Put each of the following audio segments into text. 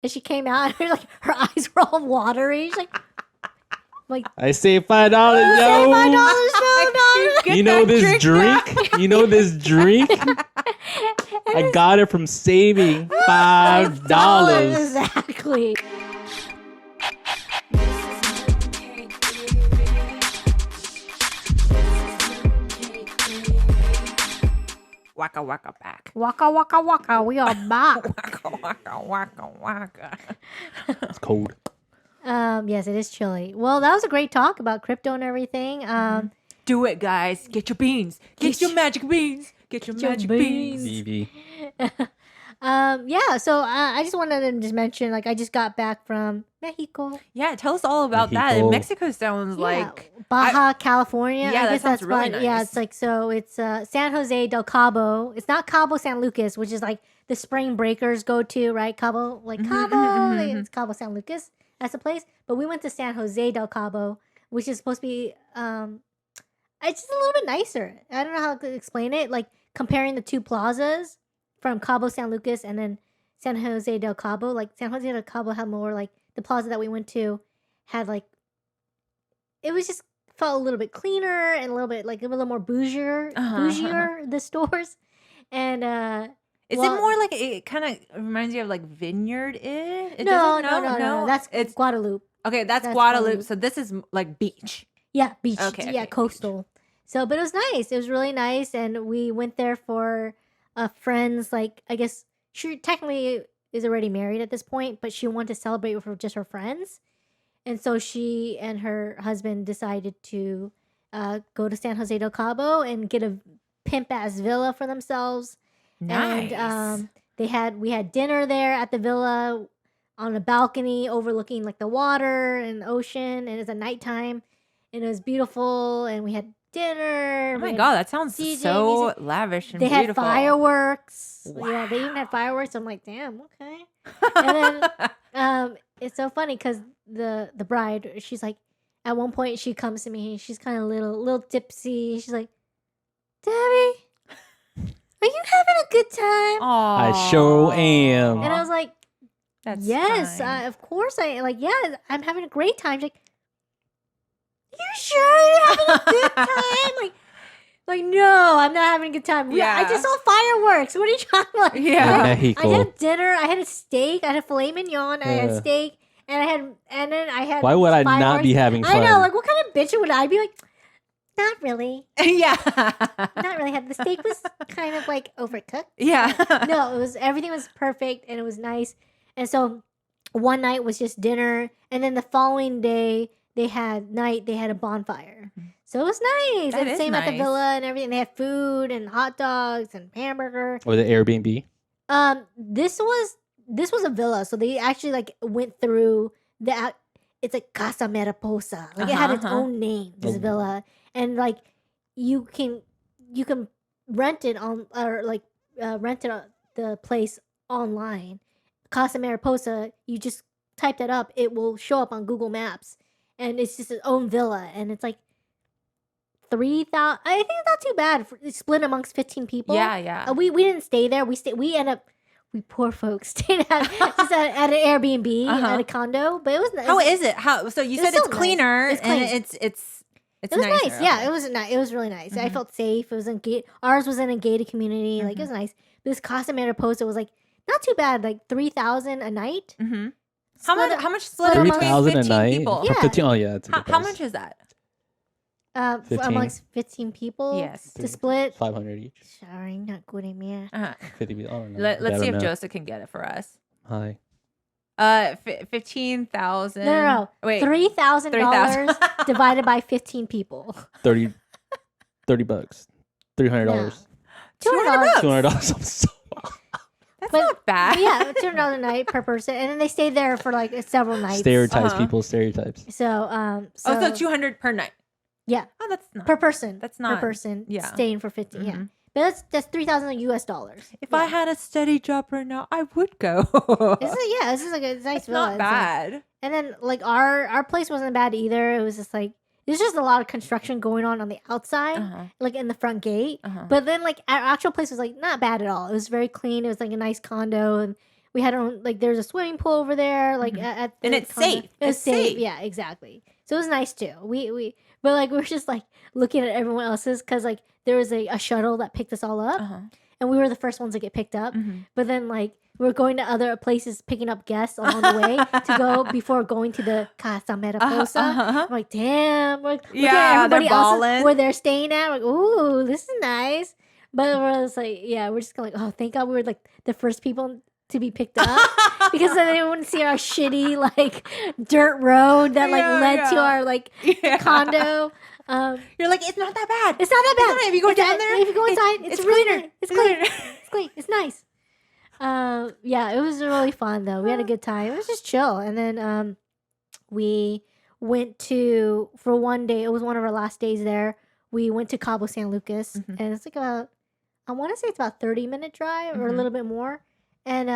And she came out and like her eyes were all watery. She's like I saved $5, yo. $5, You know this drink? You know this drink? I got it from saving $5. Exactly. Waka waka back. Waka waka waka. We are back. Waka waka waka waka. It's cold. Yes, it is chilly. Well, that was a great talk about crypto and everything. Do it, guys. Get your beans. Get your magic beans. Get your magic beans. BB. Yeah, so I just wanted to just mention, like, I just got back from Mexico. Yeah, tell us all about that. Mexico. Mexico sounds like Baja California. Yeah, I that guess sounds that's really fun. Yeah, nice. it's like, so it's San Jose del Cabo. It's not Cabo San Lucas, which is like the spring breakers go to, right? Cabo, like Cabo, it's Cabo San Lucas. That's the place. But we went to San Jose del Cabo, which is supposed to be, it's just a little bit nicer. I don't know how to explain it. Like comparing the two plazas from Cabo San Lucas and then San Jose del Cabo. Like San Jose del Cabo had more, like the plaza that we went to had like, it was just felt a little bit cleaner and a little bit like a little more bougier, the stores. And Is it more like it kind of reminds you of like vineyard? No. It's Guadalupe. Okay, that's Guadalupe. So this is like beach. Yeah, beach. Okay, Yeah, coastal. So, but it was nice. It was really nice, and we went there for friends. Like, I guess she technically is already married at this point, but she wanted to celebrate with just her friends, and so she and her husband decided to go to San Jose del Cabo and get a pimp ass villa for themselves. Nice. And we had dinner there at the villa on a balcony overlooking like the water and the ocean, and it was at nighttime, and it was beautiful, and we had dinner. Oh my god, that sounds DJ so music. lavish and They beautiful. had fireworks. Wow. Yeah, they even had fireworks. I'm like, damn, okay. And then it's so funny because the bride, she's like, at one point she comes to me and she's kind of little tipsy. She's like, Debbie, are you having a good time? I sure am. And I was like, That's yes, fine. of course yeah, I'm having a great time. She's like, you sure you're having a good time? Like, no, I'm not having a good time. Yeah. I just saw fireworks. What are you talking about? Yeah. Mexico. I had dinner. I had a steak. I had a filet mignon. I had steak, and then I had. Why would I not fireworks. be having fun? I know. Like, what kind of bitch would I be? Like, not really. Yeah. Not really. The steak was kind of like overcooked. Yeah. No, everything was perfect and it was nice. And so one night was just dinner, and then the following day they had a bonfire. So it was nice. That And is same at the nice. villa and everything. They had food and hot dogs and hamburger. Or the Airbnb. This was a villa, so they actually like went through it's like Casa Mariposa. Like it had its own name, this villa. And like you can rent it on the place online. Casa Mariposa, you just type that up, it will show up on Google Maps, and it's just its own villa, and it's like 3,000. I think it's not too bad. It's split amongst 15 people. Yeah. We didn't stay there. We poor folks stayed at an Airbnb at a condo, but it was nice. How is it? So you said it's so nice. cleaner It's and clean. it's It was nicer. nice. Yeah, it was nice. It was really nice. I felt safe. It was ours was in a gated community. Like it was nice. But this Casa Mariposa was like not too bad. Like 3,000 a night. Mm-hmm. Split How much split amongst 3,000 a 15 night? people? Yeah. 15, oh, yeah. That's a good How price. much is that? 15. Amongst 15 people. Yes. To split. 500 each. Sorry, not good at me. 50. I don't know. Let's see if know. Joseph can get it for us. Hi. 15,000. No. Wait. $3,000 divided by 15 people. 30 bucks. $300. $200. $200. I'm so That's But- not bad. But yeah, $200 a night per person, and then they stayed there for like several nights. stereotypes, people. Stereotypes. So So 200 per night. Yeah. Oh, that's not per person. That's not- per person. yeah. Staying for 15. Yeah, Mhm. but that's $3,000 US. If I had a steady job right now, I would go. This is like a nice It's villa. not bad. And then like our place wasn't bad either. It was just like there's just a lot of construction going on the outside, like in the front gate. But then like our actual place was like not bad at all. It was very clean. It was like a nice condo, and We had our own, like, there's a swimming pool over there, like at the And it's condo. safe. It was It's safe. safe. Yeah, exactly. So it was nice too. But like we're just like looking at everyone else's because like there was a shuttle that picked us all up, and we were the first ones to get picked up. But then like we were going to other places picking up guests along the way to go before going to the Casa Mariposa. I'm like, damn, we're looking at everybody else where they're staying at. Like, ooh, this is nice. But we're just like, yeah, we're just going like, oh, thank God we were like the first people to be picked up because then they wouldn't see our shitty like dirt road that like led to our like condo. You're like, it's not that bad. It's not that bad. If you go down there, if you go inside, it's really cleaner. nice. It's clean. It's clean. It's nice. Yeah, it was really fun though. We had a good time. It was just chill, and then we went to for one day. It was one of our last days there. We went to Cabo San Lucas, and it's like about I want to say it's about 30-minute drive or a little bit more, and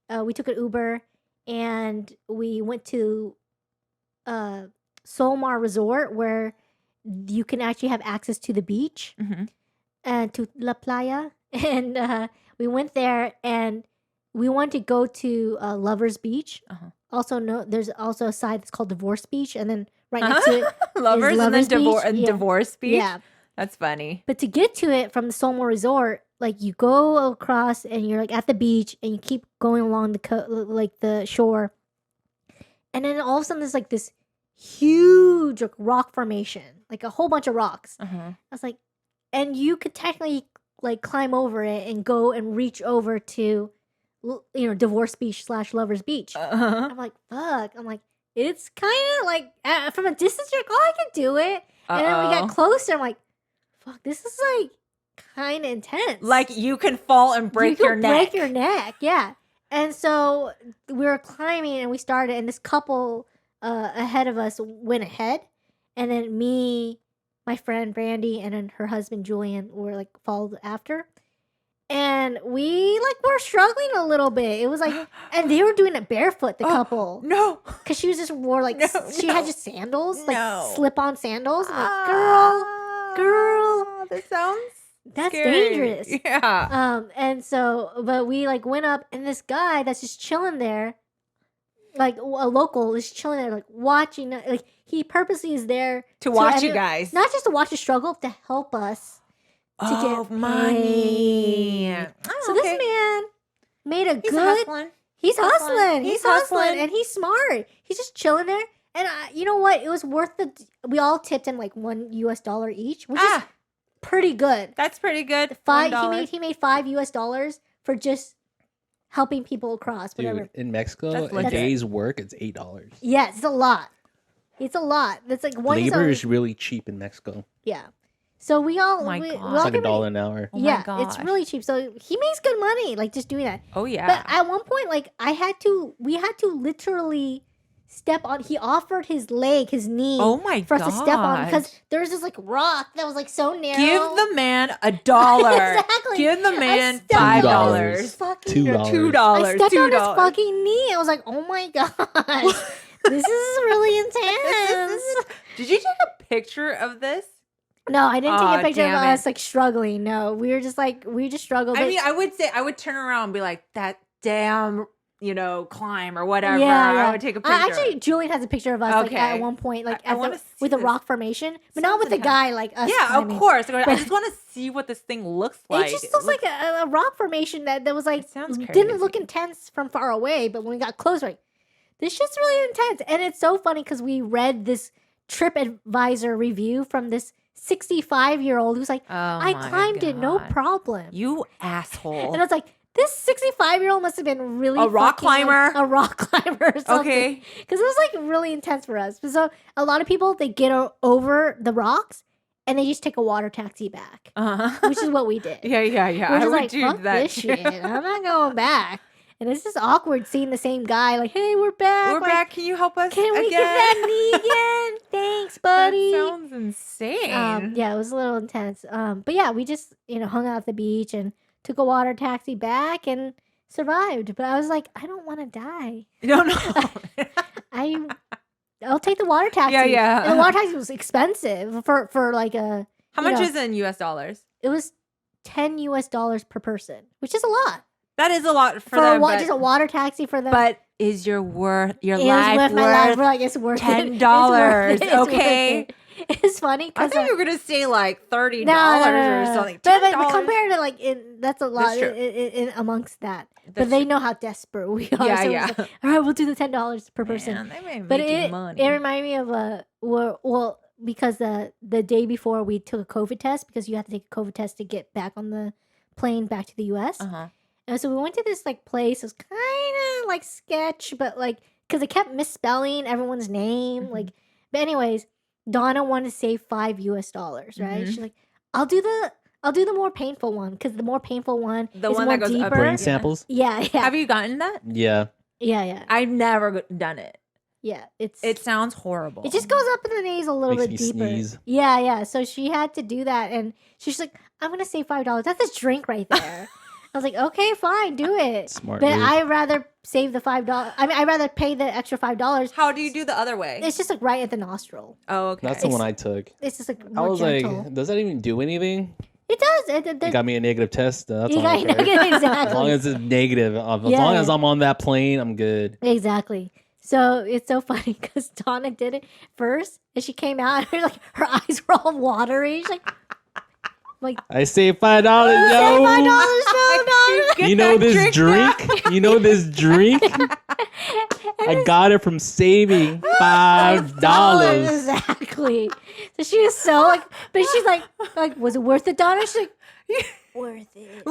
we took an Uber and we went to Solmar Resort where you can actually have access to the beach and to La Playa. And we went there and we wanted to go to Lovers Beach. Also, there's also a side that's called Divorce Beach. And then right next to it Lovers is and then Beach. Divorce Beach. Yeah. That's funny. But to get to it from the Solmar Resort, like you go across and you're like at the beach and you keep going along the shore. And then all of a sudden there's like this huge rock formation, like a whole bunch of rocks. I was like, and you could technically like climb over it and go and reach over to, Divorce Beach / Lovers Beach. I'm like, fuck. I'm like, it's kind of like from a distance, you're like, oh, I can do it. And then we got closer. I'm like, fuck, this is like kind of intense. Like you can fall and break your neck. Break your neck, yeah. And so we were climbing and we started, and this couple ahead of us went ahead, and then me, my friend Brandy, and then her husband Julian were like followed after. And we like were struggling a little bit. It was like, and they were doing it barefoot, the couple. No. Because she was just wore like, she had just sandals, like slip-on sandals. I'm like, girl. That sounds that's scary. dangerous. Yeah. And so, but we like went up, and this guy that's just chilling there, like a local is chilling there, like watching, like he purposely is there to watch you guys. Not just to watch the struggle, to help us to get money. So this man made a hustling. He's hustling, and he's smart. He's just chilling there. And you know what? It was worth we all tipped him like $1 each, which is pretty good. That's pretty good. He made $5 for just helping people across. Whatever. Dude, in Mexico, a day's work, it's $8. Yes, it's a lot. It's a lot. That's like one. Labor is really cheap in Mexico. Yeah. So we all. Oh my we God. all It's like $1 an hour. Yeah, it's really cheap. So he makes good money, like just doing that. Oh yeah. But at one point, like we had to literally step on. He offered his knee. Oh my for us to step on because there was this like rock that was like so narrow. Give the man $1. Exactly. Give the man $5. $2. I stepped on his fucking knee. I was like, oh my God. This is really intense. Did you take a picture of this? No, I didn't take a picture of damn us like struggling. No, we just struggled. I mean, I would turn around and be like, that damn, climb or whatever. Yeah. I would take a picture. Actually, Julian has a picture of us like at one point, like with a rock formation, but not with a guy like us. Yeah, climbing. of course. I just want to see what this thing looks like. It just looks like a rock formation that was like didn't look intense from far away, but when we got closer, like, this shit's really intense. And it's so funny because we read this TripAdvisor review from this 65-year-old who's like, I climbed it, no problem. You asshole. And I was like, this 65-year-old must have been really a rock climber. Like, a rock climber or something. Okay. Because it was like really intense for us. So a lot of people, they get over the rocks and they just take a water taxi back, which is what we did. Yeah. We're just like, fuck this shit. I'm not going back. And it's just awkward seeing the same guy like, hey, we're back. We're back. Can you help us Can we get that knee again? Thanks, buddy. That sounds insane. Yeah, it was a little intense. But yeah, we just, hung out at the beach and took a water taxi back and survived. But I was like, I don't want to die. No. I'll take the water taxi. Yeah. And the water taxi was expensive for like a... How much is it in US dollars? It was $10 per person, which is a lot. That is a lot for for them. just a water taxi for them. But is your life it was worth my life. We're like, it's worth $10? it. It's worth it. It's worth Okay. it. It's funny I because thought you were gonna say like $30 no. or something. But compared to like, that's a lot That's true. in amongst that. But That's they true. know how desperate we are. Yeah, so yeah. it's like, all right, we'll do the $10 per person. Man, they may But making it money. reminded me of because the day before we took a COVID test, because you have to take a COVID test to get back on the plane back to the US. And so we went to this like place. It was kind of like sketch, but like because they kept misspelling everyone's name. Like, but anyways, Donna wanted to save $5 right? She's like, I'll do the more painful one, because the more painful one The is one more that goes up deeper. Brain Yeah. samples. Yeah. Have you gotten that? Yeah. Yeah. I've never done it. Yeah. It sounds horrible. It just goes up in the knees a little Makes bit me deeper. sneeze. Yeah. So she had to do that, and she's like, "I'm gonna save $5. That's a drink right there." I was like, "Okay, fine, do it." Smart But move. I'd rather save the $5. I mean, I'd rather pay the extra $5. How do you do the other way? It's just like right at the nostril. Oh, okay. That's the one I took. It's just like I more was gentle. like, does that even do anything? It does. It got me a negative test. That's You all I got care. exactly. As long as it's negative, as Yeah. long as I'm on that plane, I'm good. Exactly. So it's so funny because Donna did it first, and she came out, and her eyes were all watery. She's like, I saved $5, "Save yo. $5, no, Donna." You know this drink? You know this drink? I got it from saving $5. Exactly. So she was so like, but she's like, was it worth it, Donna? She's like, worth it.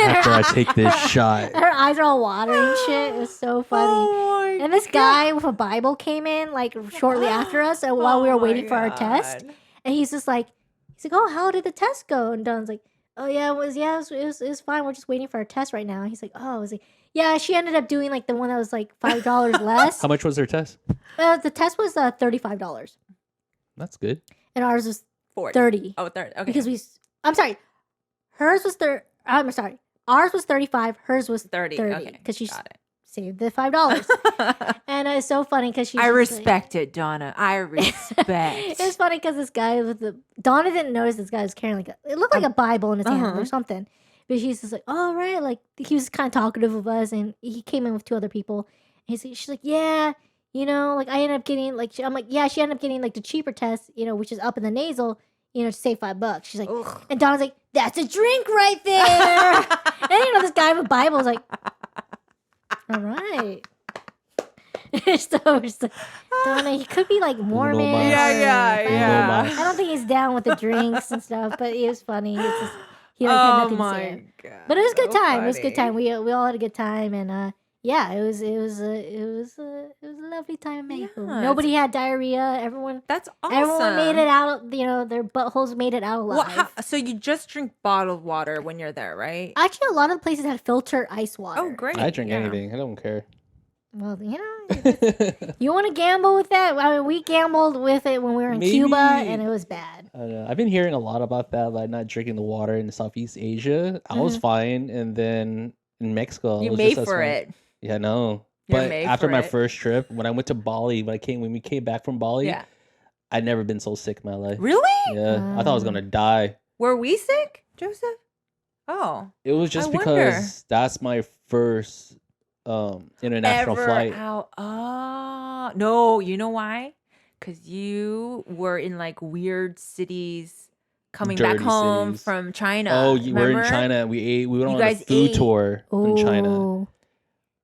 After I take this shot. Her eyes are all watery and shit. It was so funny. Oh my And this guy with a Bible came in like shortly after us, and while we were waiting for our test, and he's like, "Oh, how did the test go?" And Don's like, "Oh yeah, it was fine. We're just waiting for our test right now." He's like, "Oh," I was like, "Yeah." She ended up doing like the one that was like $5 less. How much was their test? The test was $35, That's good. and ours was 40. 30. Oh, 30. Okay. Because I'm sorry, hers was I'm sorry, ours was 35. Hers was 30. 30. Okay. Because she Got saved the $5. it. And it's so funny because she. I respect it, Donna. I respect. It's funny because this guy Donna didn't notice this guy was carrying it looked like a Bible in his hand or something. But she's just like, "Oh, right." Like, he was kind of talkative of us, and he came in with 2 other people. And she's like, "Yeah, like I ended up getting like," I'm like, "Yeah," she ended up getting like the cheaper test, which is up in the nasal, to save $5. She's like, Ugh. and Donna's like, "That's a drink right there." And this guy with Bible is like, "All right." So it's like, Donna, he could be like Mormon. mas. Yeah. I don't think he's down with the drinks and stuff, but it was funny. It's just, he had Oh nothing to say. my god. But it was a good so time. It was a good funny. time. We all had a good time, and yeah, it was a lovely time in Mexico. Yeah, Nobody had diarrhea. Everyone That's awesome. everyone made it out. Their buttholes made it out alive. So you just drink bottled water when you're there, right? Actually, a lot of the places had filtered ice water. Oh, great. I drink Yeah. anything. I don't care. Well, you want to gamble with that? I mean, we gambled with it when we were in Maybe. Cuba, and it was bad. I don't know. I've been hearing a lot about that, like not drinking the water in Southeast Asia. I was fine, and then in Mexico, I You was made just as for fine. it. Yeah, no. You're But made after for my it. first trip, when I went to Bali, when we came back from Bali, Yeah. I'd never been so sick in my life. Really? Yeah, I thought I was gonna die. Were we sick, Joseph? Oh. It was just I wonder. because that's my first international Ever flight. out. Oh. No, you know why? Because you were in like weird cities coming back Dirty home cities. from China. Oh, we're in remember? China. We went You on a guys food ate. tour in China. Ooh.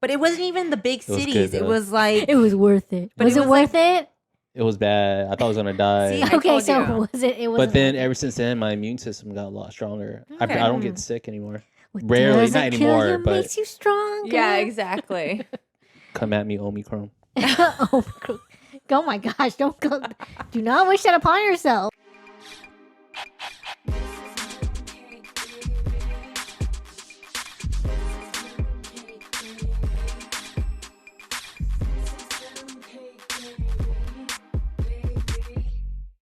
But it wasn't even the big was good, cities. It though. was like It was worth it. But Was it it was worth it? It was bad. I thought I was gonna die. See, I Okay, told so you. was it? It was. But then ever since then, my immune system got a lot stronger. Okay. I don't get sick anymore. Rarely, not anymore, but- makes you stronger. Yeah, exactly. Come at me, Omicron. Oh my gosh! Don't go. Do not wish that upon yourself.